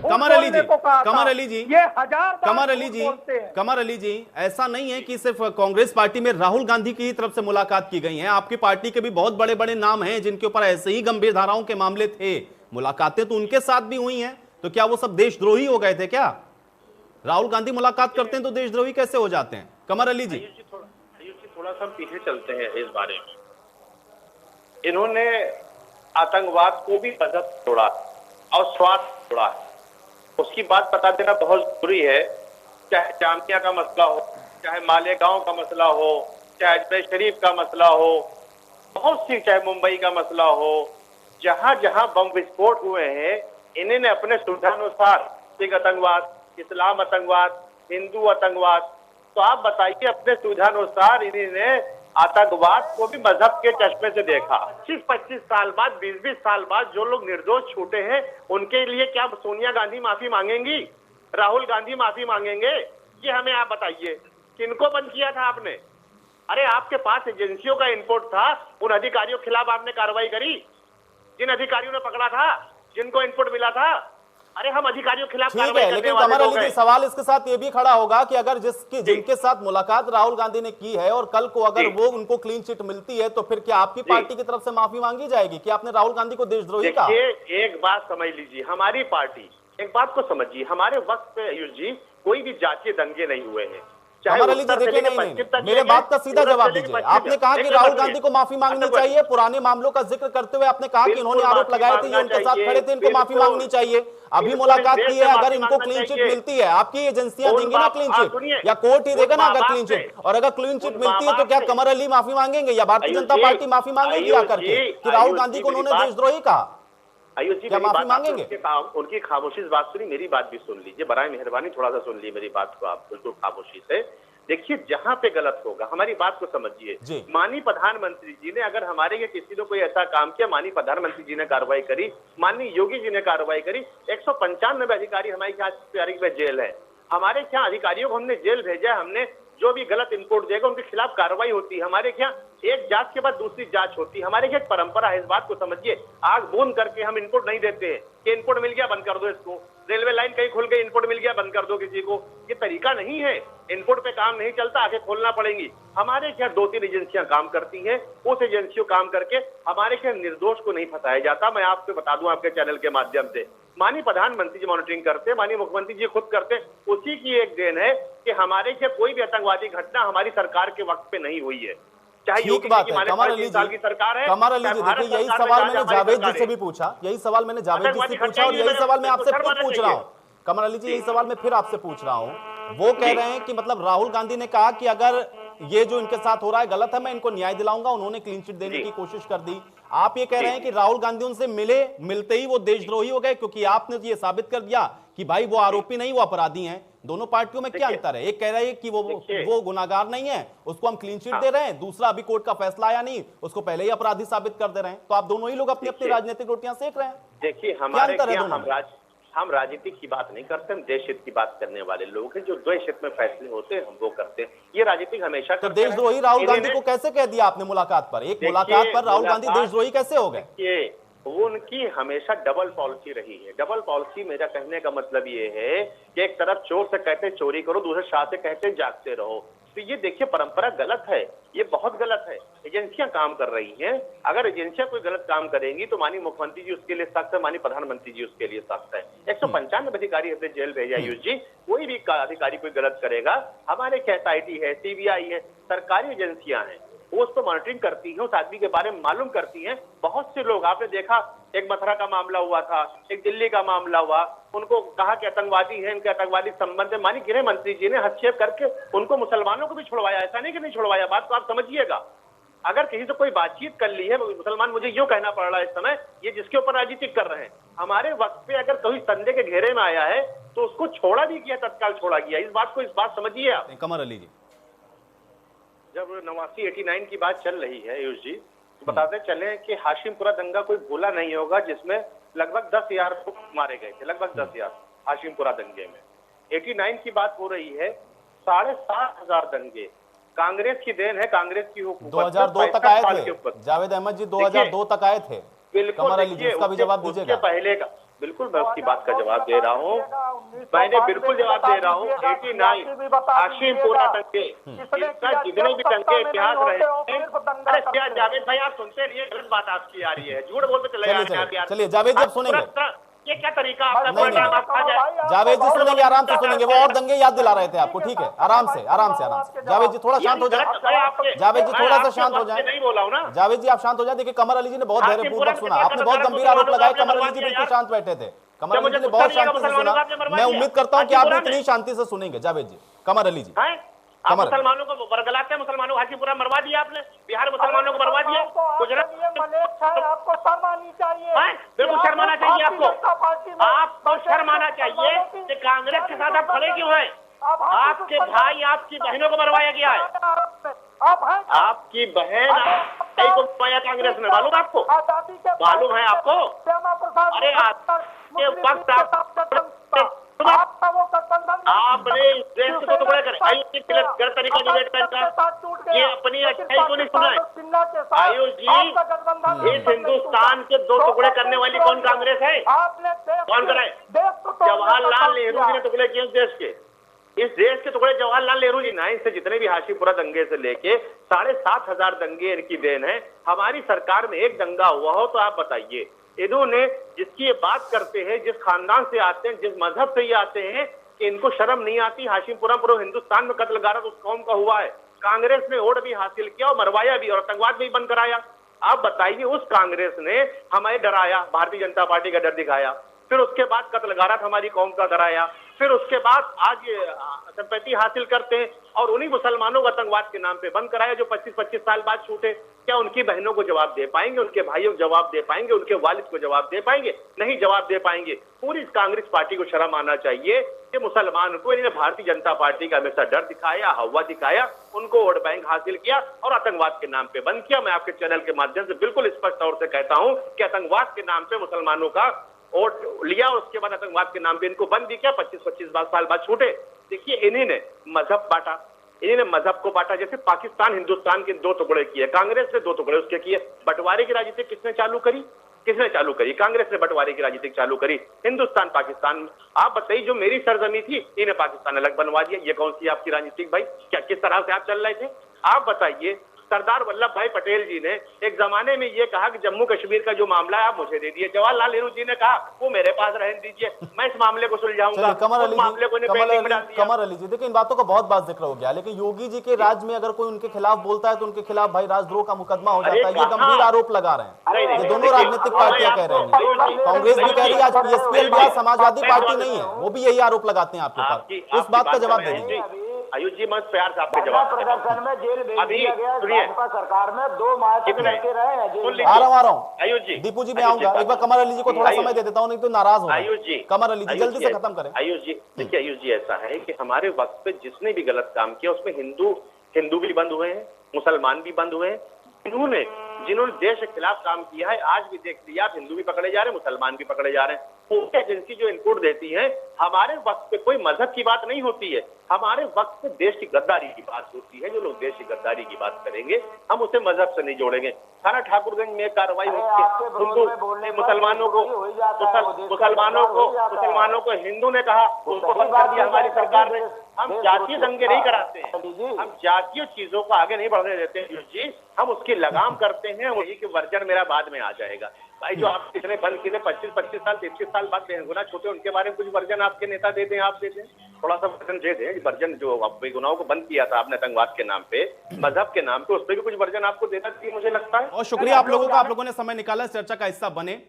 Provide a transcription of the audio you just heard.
कमर अली जी, कमर अली जी, ये हजार कमर अली जी, कमर अली जी, ऐसा नहीं है कि सिर्फ कांग्रेस पार्टी में राहुल गांधी की तरफ से मुलाकात की गई है। आपकी पार्टी के भी बहुत बड़े बड़े नाम हैं जिनके ऊपर ऐसे ही गंभीर धाराओं के मामले थे, मुलाकातें तो उनके साथ भी हुई हैं। तो क्या वो सब देशद्रोही हो गए थे क्या? राहुल गांधी मुलाकात करते हैं तो देशद्रोही कैसे हो जाते हैं? कमर अली जी, थोड़ा सा पीछे चलते हैं इस बारे में। इन्होंने आतंकवाद को भी मजहब तोड़ा और स्वार्थ तोड़ा, उसकी बात बता देना बहुत जरूरी है। चाहे जामिया का मसला हो, चाहे मालेगांव का मसला हो, चाहे अजमेर शरीफ का मसला हो, बहुत सी, चाहे मुंबई का मसला हो, जहां जहां बम विस्फोट हुए हैं, इन्होंने अपने सुविधानुसार सिख आतंकवाद, इस्लाम आतंकवाद, हिंदू आतंकवाद, तो आप बताइए अपने सुविधानुसार इन्होंने आतंकवाद को भी मजहब के चश्मे से देखा। 25 साल बाद, 20 साल बाद जो लोग निर्दोष छूटे हैं, उनके लिए क्या सोनिया गांधी माफी मांगेंगी? राहुल गांधी माफी मांगेंगे? ये हमें आप बताइए, किनको बंद किया था आपने? अरे आपके पास एजेंसियों का इनपुट था, उन अधिकारियों के खिलाफ आपने कार्रवाई करी? जिन अधिकारियों ने पकड़ा था, जिनको इनपुट मिला था, अरे हम अधिकारियों के खिलाफ ठीक है, लेकिन कमर अली जी, सवाल इसके साथ ये भी खड़ा होगा कि अगर जिनके साथ मुलाकात राहुल गांधी ने की है और कल को अगर वो उनको क्लीन चिट मिलती है, तो फिर क्या आपकी पार्टी की तरफ से माफी मांगी जाएगी कि आपने राहुल गांधी को देशद्रोही कहा? एक बात समझ लीजिए, हमारी पार्टी, एक बात को समझिए, हमारे वक्त पे आयुष जी कोई भी जातीय दंगे नहीं हुए हैं। कमर अली जी देखिए, नहीं, मेरे बात का सीधा जवाब दीजिए। आपने कहा कि राहुल गांधी को माफी मांगनी चाहिए, पुराने मामलों का जिक्र करते हुए आपने कहा कि इन्होंने आरोप लगाए थे, ये उनके साथ खड़े थे, इनको माफी मांगनी चाहिए। अभी मुलाकात की है, अगर इनको क्लीन चिट मिलती है, आपकी एजेंसियां देंगी ना क्लीन चिट, या कोर्ट ही देगा ना अगर क्लीन चिट? और अगर क्लीन चिट मिलती है तो क्या कमर अली माफी मांगेंगे या भारतीय जनता पार्टी माफी मांगेगी आकर के कि राहुल गांधी को उन्होंने देशद्रोही कहा? आयुष जी, क्या माफी मांगेंगे? उनकी खामोशी से बात सुनी, मेरी बात भी सुन लीजिए, बराए मेहरबानी थोड़ा सा सुन लीजिए मेरी बात को आप बिल्कुल खामोशी से। देखिए, जहां पे गलत होगा, हमारी बात को समझिए। माननीय प्रधानमंत्री जी ने, अगर हमारे यहाँ किसी ने कोई ऐसा काम किया, माननीय प्रधानमंत्री जी ने कार्रवाई करी, माननीय योगी जी ने कार्रवाई करी, 195 अधिकारी हमारे यहाँ तारीख में जेल है। हमारे यहाँ अधिकारियों को हमने जेल भेजा, हमने जो भी गलत इनपुट देगा उनके खिलाफ कार्रवाई होती है। हमारे यहाँ एक जांच के बाद दूसरी जांच होती है, हमारे यहाँ एक परंपरा है, इस बात को समझिए। आग बूंद करके हम इनपुट नहीं देते हैं कि इनपुट मिल गया बंद कर दो इसको, रेलवे लाइन कहीं खुल गई इनपुट मिल गया बंद कर दो किसी को, ये तरीका नहीं है। इनपुट पे काम नहीं चलता, आगे खोलना पड़ेगी। हमारे यहाँ 2-3 एजेंसियां काम करती हैं, उस एजेंसियों काम करके हमारे यहाँ निर्दोष को नहीं फंसाया जाता। मैं आपको बता दूं आपके चैनल के माध्यम से, माननीय प्रधानमंत्री जी मॉनिटरिंग करते, माननीय मुख्यमंत्री जी खुद करते, उसी की एक देन है कि हमारे यहाँ कोई भी आतंकवादी घटना हमारी सरकार के वक्त पे नहीं हुई है। ठीक बात है कमर अली जी, कमर अली जी देखिए, यही सवाल मैंने जावेद जी से भी पूछा, यही सवाल मैंने जावेद जी से पूछा और यही सवाल मैं आपसे फिर पूछ रहा हूँ। कमर अली जी, यही सवाल मैं फिर आपसे पूछ रहा हूँ। वो कह रहे हैं कि मतलब राहुल गांधी ने कहा कि अगर ये जो इनके साथ हो रहा है गलत है, मैं इनको न्याय दिलाऊंगा, उन्होंने क्लीन चिट देने की कोशिश कर दी। आप ये कह रहे हैं कि राहुल गांधी उनसे मिलते ही वो देशद्रोही हो गए, क्योंकि आपने ये साबित कर दिया कि भाई वो आरोपी नहीं, वो अपराधी हैं। दोनों पार्टियों में क्या अंतर है? एक कह रहे हैं कि वो गुनाहगार नहीं है, उसको हम क्लीन चिट दे रहे हैं, दूसरा अभी कोर्ट का फैसला आया नहीं, उसको पहले ही अपराधी साबित कर दे रहे हैं। तो आप दोनों ही लोग अपनी अपनी राजनीतिक रोटियां सेक रहे हैं। देखिए, हम राजनीति की बात नहीं करते, हम देश हित की बात करने वाले लोग हैं। जो देश हित में फैसले होते हैं हम वो करते हैं, ये राजनीति हमेशा। तो देशद्रोही राहुल गांधी को कैसे कह दिया आपने मुलाकात पर? एक मुलाकात पर राहुल गांधी देशद्रोही कैसे हो गए? वो उनकी हमेशा डबल पॉलिसी रही है। डबल पॉलिसी मेरा कहने का मतलब ये है कि एक तरफ चोर से कहते चोरी करो, दूसरे शाह से कहते जागते रहो। तो ये देखिए परंपरा गलत है, ये बहुत गलत है। एजेंसियां काम कर रही हैं, अगर एजेंसियां कोई गलत काम करेंगी तो माननीय मुख्यमंत्री जी उसके लिए सख्त है, माननीय प्रधानमंत्री जी उसके लिए सख्त है। 195 अधिकारी अपने जेल भेजा आयुष जी, कोई भी अधिकारी कोई गलत करेगा, हमारे SIT है, CBI है, सरकारी एजेंसियां हैं, वो उसको मॉनिटरिंग करती है, उस आदमी के बारे में मालूम करती हैं। बहुत से लोग आपने देखा, एक मथुरा का मामला हुआ था, एक दिल्ली का मामला हुआ, उनको कहा कि आतंकवादी है, इनके आतंकवादी संबंध है, माननीय गृह मंत्री जी ने हस्तक्षेप करके उनको मुसलमानों को भी छुड़वाया। ऐसा नहीं कि नहीं छुड़वाया, बात तो आप समझिएगा। अगर किसी से कोई बातचीत कर ली है, मुसलमान मुझे यूं कहना पड़ रहा है इस समय, ये जिसके ऊपर राजनीति कर रहे हैं, हमारे वक्त पे अगर कोई संदेह के घेरे में आया है तो उसको छोड़ा भी किया, तत्काल छोड़ा गया। इस बात समझिए आप। कमर अली जी, जब 89 की बात चल रही है आयुष जी, तो बताते चले कि हाशिमपुरा दंगा कोई भूला नहीं होगा, जिसमें लगभग 10,000 लोग मारे गए थे, लगभग 10,000 हाशिमपुरा दंगे में। 89 की बात हो रही है, 7,500 दंगे कांग्रेस की देन है, कांग्रेस की हुकूमत। 2002 तक आए थे जावेद अहमद जी, 2002 तक आए थे। बिल्कुल, कमर अली जी, उसका भी जवाब दीजिएगा। बिल्कुल मैं उसकी बात का जवाब दे रहा हूँ, मैंने बिल्कुल जवाब दे रहा हूँ। 89 हाशिमपुरा दंगे, इसका जितने भी दंगे इतिहास रहे हैं। अरे क्या जावेद भाई आप सुनते रहिए, गलत बात आपकी आ रही है, झूठ बोलते चले जा रहे हैं। चलिए जावेद जी सुनेंगे, ये क्या तरीका आपका? जावेद जी सुनेंगे, आराम से सुनेंगे, वो और दंगे याद दिला रहे थे आपको, ठीक है, आराम से आराम से आराम से। जावेद जी थोड़ा शांत हो जाए, जावेद जी थोड़ा सा शांत हो जाए, नहीं बोला हूं ना, जावेद जी आप शांत हो जाए। देखिए कमर अली जी ने बहुत धैर्यपूर्वक सुना, आपने बहुत गंभीर आरोप लगाए, कमर अली जी बिल्कुल शांत बैठे थे, कमर अली जी ने बहुत शांति से सुना। मैं उम्मीद करता हूं कि आप इतनी शांति से सुनेंगे जावेद जी। कमर अली जी, आप मुसलमानों को बरगलाते हैं, मुसलमानों को हाशिमपुरा मरवा दिया आपने, बिहार मुसलमानों को मरवा दिया, गुजरात आपको शर्म आनी चाहिए, बिल्कुल शर्म आना चाहिए आपको शर्म आना चाहिए कि कांग्रेस के साथ आप खड़े क्यों हैं? आपके भाई आपकी बहनों को मरवाया गया है, आपकी बहन को मरवाया कांग्रेस ने, मालूम आपको? मालूम है आपको? अरे आपके वक्त आपने इस देश को टुकड़े करे, गलत तरीका डिबेट करता, ये अपनी अच्छाई को नहीं सुना है। आयुष जी, इस हिंदुस्तान के दो टुकड़े करने वाली कौन कांग्रेस है? कौन करे? जवाहरलाल नेहरू जी ने टुकड़े किए इस देश के, इस देश के टुकड़े जवाहरलाल नेहरू जी ना। इससे जितने भी हाशिमपुरा दंगे से लेके 7,500 दंगे इनकी देन है। हमारी सरकार में एक दंगा हुआ हो तो आप बताइए, इन्होंने जिसकी ये बात करते हैं, जिस खानदान से आते हैं, जिस मजहब से ये आते हैं, कि इनको शर्म नहीं आती। हाशिमपुरा पूरे हिंदुस्तान में कत्ल गारत उस कौम का हुआ है, कांग्रेस ने वोट भी हासिल किया और मरवाया भी और आतंकवाद भी बंद कराया। आप बताइए, उस कांग्रेस ने हमें डराया, भारतीय जनता पार्टी का डर दिखाया, फिर उसके बाद कत्ल गारत हमारी कौम का कराया, फिर उसके बाद आज ये संपत्ति हासिल करते हैं और उन्हीं मुसलमानों को आतंकवाद के नाम पे बंद कराया जो 25-25 साल बाद छूटे। क्या उनकी बहनों को जवाब दे पाएंगे? उनके भाइयों को जवाब दे पाएंगे? उनके वालिद को जवाब दे पाएंगे? नहीं जवाब दे पाएंगे। पूरी कांग्रेस पार्टी को शर्म आना चाहिए कि मुसलमान को इन्होंने भारतीय जनता पार्टी का हमेशा डर दिखाया, हवा दिखाया, उनको वोट बैंक हासिल किया और आतंकवाद के नाम पे बंद किया। मैं आपके चैनल के माध्यम से बिल्कुल स्पष्ट तौर से कहता हूं कि आतंकवाद के नाम पे मुसलमानों का वोट लिया और उसके बाद आतंकवाद के नाम पे इनको बंद भी किया, 25-25 साल बाद छूटे। देखिए, इन्हीं ने मजहब बांटा, इन्हीं ने मजहब को बांटा। जैसे पाकिस्तान हिंदुस्तान के 2 टुकड़े किए, कांग्रेस ने 2 टुकड़े उसके किए। बंटवारे की राजनीति किसने चालू करी? किसने चालू करी? कांग्रेस ने बंटवारे की राजनीति चालू करी। हिंदुस्तान पाकिस्तान, आप बताइए, जो मेरी सरजमी थी इन्हें पाकिस्तान अलग बनवा दिया। ये कौन सी आपकी राजनीतिक भाई? क्या किस तरह से आप चल रहे थे? आप बताइए, सरदार वल्लभ भाई पटेल जी ने एक जमाने में ये कहा कि जम्मू कश्मीर का जो मामला है आप मुझे दे दिए। जवाहरलाल नेहरू जी ने कहा वो मेरे पास रहने दीजिए, मैं इस मामले को सुलझाऊंगा। कमर अली जी, देखिए इन बातों का बहुत बात जिक्र हो गया, लेकिन योगी जी के राज में अगर कोई उनके खिलाफ बोलता है तो उनके खिलाफ भाई राजद्रोह का मुकदमा हो जाता है। ये गंभीर आरोप लगा रहे हैं, ये दोनों राजनीतिक पार्टियां कह रहे हैं। कांग्रेस भी कह रही है, आज पीएसपी भी समाजवादी पार्टी नहीं है, वो भी यही आरोप लगाते हैं आपके ऊपर। उस बात का जवाब दे दीजिए। आयुष जी, मैं प्यार से आपके जवाब प्रदर्शन में जेल भेज अभी दिया गया सुनिए, भाजपा सरकार में 2 मार्च करके रहे हैं। आ रहा हूँ आयुष जी, दीपू जी मैं आऊंगा, एक बार कमर अली जी को थोड़ा समय दे देता हूँ, नहीं तो नाराज हो। आयुष जी, कमर अली जी जल्दी से खत्म करें। आयुष जी देखिए, आयुष जी ऐसा है कि हमारे वक्त पे जिसने भी गलत काम किया उसमें हिंदू भी बंद हुए हैं, मुसलमान भी बंद हुए हैं। जिन्होंने देश के खिलाफ काम किया है, आज भी देख लिया आप, हिंदू भी पकड़े जा रहे हैं, मुसलमान भी पकड़े जा रहे हैं। पूरी एजेंसी जो इनपुट देती है, हमारे वक्त पे कोई मजहब की बात नहीं होती है, हमारे वक्त पे देश की गद्दारी की बात होती है। जो लोग देश की गद्दारी की बात करेंगे हम उसे मजहब से नहीं जोड़ेंगे। थाना ठाकुरगंज में कार्रवाई होती है, हिंदू मुसलमानों को हिंदू ने कहा, उसको बंद कर दिया हमारी सरकार ने। हम जातीय दंगे नहीं कराते हैं, हम जातीय चीजों को आगे नहीं बढ़ने देते हैं जी, हम उसकी लगाम करते हैं। वही कि वर्जन मेरा बाद में आ जाएगा भाई, जो आप कितने बंद किए 25-25 साल 33 साल बाद बेगुनाह छोटे, उनके बारे में कुछ वर्जन आपके नेता दे दें, आप दे दें, थोड़ा सा वर्जन दे दें। वर्जन जो बेगुनाहों को बंद किया था आपने आतंकवाद के नाम पे, मजहब के नाम पे, उस पर भी कुछ वर्जन आपको देना चाहिए मुझे लगता है। और शुक्रिया आप लोगों का, आप लोगों ने समय निकाला, चर्चा का हिस्सा बने।